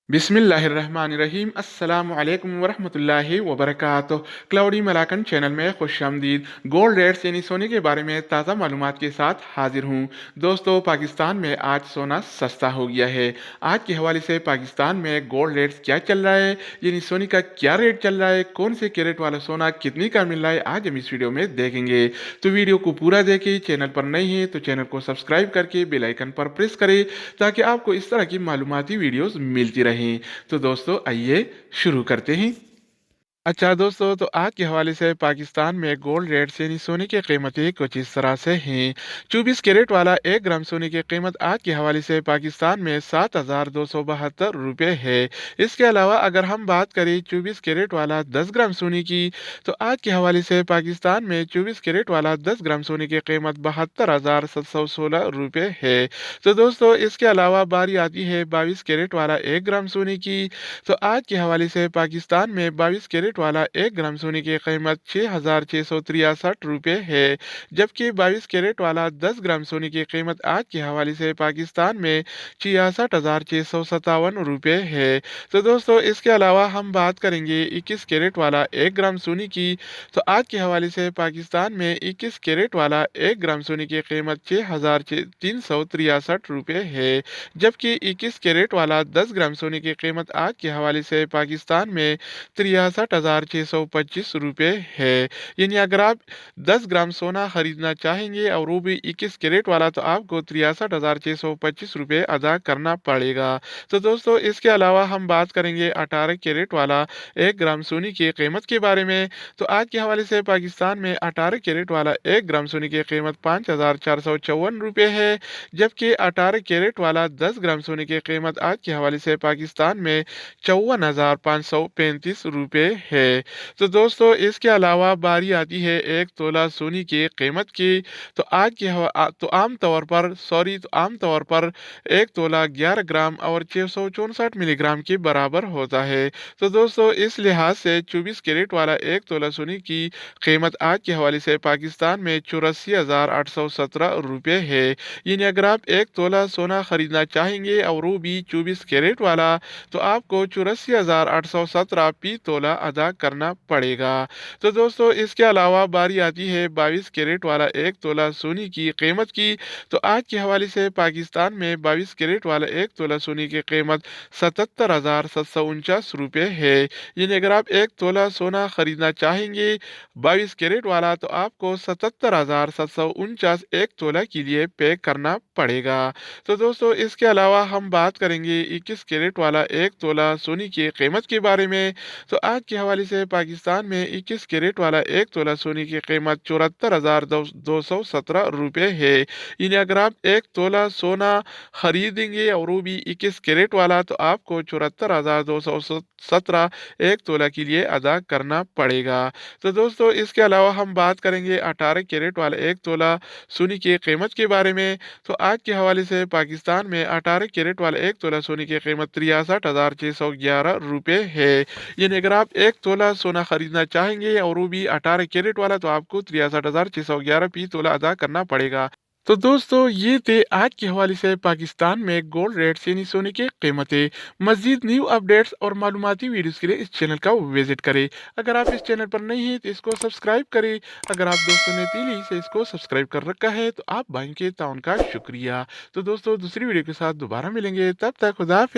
बिस्मिल्लाहिर्रहमानिर्रहीम अस्सलामु अलैकुम वरहमतुल्लाहि वबरकातुह। क्लाउडी मलाकन चैनल में खुश आमदीद। गोल्ड रेट्स यानी सोने के बारे में ताज़ा मालूमात के साथ हाजिर हूँ। दोस्तों, पाकिस्तान में आज सोना सस्ता हो गया है। आज के हवाले से पाकिस्तान में गोल्ड रेट्स क्या चल रहा है, यानी सोने का क्या रेट चल रहा है, कौन से कैरेट वाला सोना कितने का मिल रहा है, आज हम इस वीडियो में देखेंगे। तो वीडियो को पूरा देखें। चैनल पर नए हैं तो चैनल को सब्सक्राइब करके बेल आइकन पर प्रेस करें ताकि आपको इस तरह की मालूमाती वीडियोस मिलती रहें। तो दोस्तों, आइए शुरू करते हैं। अच्छा दोस्तों, तो आज के हवाले से पाकिस्तान में गोल्ड रेट यानी सोने की कीमतें कुछ इस तरह से हैं। 24 कैरेट वाला 1 ग्राम सोने की कीमत आज के हवाले से पाकिस्तान में 7,272 रुपये है। इसके अलावा अगर हम बात करें 24 कैरेट वाला 10 ग्राम सोने की, तो आज के हवाले से पाकिस्तान में 24 कैरेट वाला 10 ग्राम सोने की कीमत 72,716 रुपये है। तो दोस्तों, इसके अलावा बारी आती है 22 कैरेट वाला 1 ग्राम सोने की। तो आज के हवाले से पाकिस्तान में 22 कैरेट वाला 1 ग्राम सोने की कीमत 6,663 रुपये है। जबकि 22 कैरेट वाला 10 ग्राम सोने की कीमत आज के हवाले से पाकिस्तान में 66,657 रुपये है। तो दोस्तों, इसके अलावा हम बात करेंगे 21 कैरेट वाला 1 ग्राम सोने की। तो आज के हवाले से पाकिस्तान में 21 कैरेट वाला 1 ग्राम सोने की कीमत 6,363 रुपये है। जबकि 21 कैरेट वाला 10 ग्राम सोने की कीमत आज के हवाले से पाकिस्तान में 63,625 रुपये है। यानी अगर आप 10 ग्राम सोना खरीदना चाहेंगे और वो भी 21 कैरेट वाला, तो आपको 63,625 रुपये अदा करना पड़ेगा। तो दोस्तों, इसके अलावा हम बात करेंगे 18 कैरेट वाला 1 ग्राम सोने की कीमत के बारे में। तो आज के हवाले से पाकिस्तान में 18 कैरेट वाला 1 ग्राम सोने की कीमत 5,454 रुपये है। जबकि 18 कैरेट वाला 10 ग्राम सोने की कीमत आज के हवाले से पाकिस्तान में 54,535 रुपये है। तो दोस्तों, इसके अलावा बारी आती है 1 तोला सोने की कीमत की। तो आज की तो आम तौर पर 1 तोला 11 ग्राम और 664 मिलीग्राम के बराबर होता है। तो दोस्तों, इस लिहाज से 24 कैरेट वाला 1 तोला सोने की कीमत आज के हवाले से पाकिस्तान में 84,817 रुपये है। यानी अगर आप 1 तोला सोना खरीदना चाहेंगे और वो भी 24 कैरेट वाला, तो आपको 84,817 फी तोला अदा करना पड़ेगा। तो दोस्तों, इसके अलावा बारी आती है 22 कैरेट वाला 1 तोला सोने की कीमत की। तो आज के हवाले से पाकिस्तान में 22 कैरेट वाला 1 तोला सोने की कीमत 77,749 रुपये है। यानी अगर आप 1 तोला सोना खरीदना चाहेंगे 22 कैरेट वाला, तो आपको 77,749 1 तोला के लिए पे करना पड़ेगा। तो दोस्तों, इसके अलावा हम बात करेंगे 21 कैरेट वाला 1 तोला सोने की कीमत के बारे में। तो आज के हवाले से पाकिस्तान में 21 कैरेट वाला 1 तोला सोने की कीमत 74,217 रुपये है। यानी अगर आप 1 तोला सोना खरीदेंगे और वो भी 21 कैरेट वाला, तो आपको 74,217 1 तोला के लिए अदा करना पड़ेगा। तो दोस्तों, इसके अलावा हम बात करेंगे 18 कैरेट वाला 1 तोला सोने की कीमत के बारे में। तो आज के हवाले से पाकिस्तान में 18 कैरेट वाला 1 तोला सोने की कीमत 63,611 रुपये है। यानी अगर आप 1 तोला सोना खरीदना चाहेंगे और वो भी 18 कैरेट वाला, तो आपको 63,611 फी तोला अदा करना पड़ेगा। तो दोस्तों, ये थे आज के हवाले से पाकिस्तान में गोल्ड रेट्स यानी सोने की कीमतें। मजीद न्यू अपडेट्स और मालूमाती वीडियोस के लिए इस चैनल का विजिट करें। अगर आप इस चैनल पर नहीं हैं तो इसको सब्सक्राइब करें। अगर आप दोस्तों ने पहले ही से इसको सब्सक्राइब कर रखा है तो आप भाई के ताउन का शुक्रिया। तो दोस्तों, दूसरी वीडियो के साथ दोबारा मिलेंगे, तब तक खुदा हाफिज़।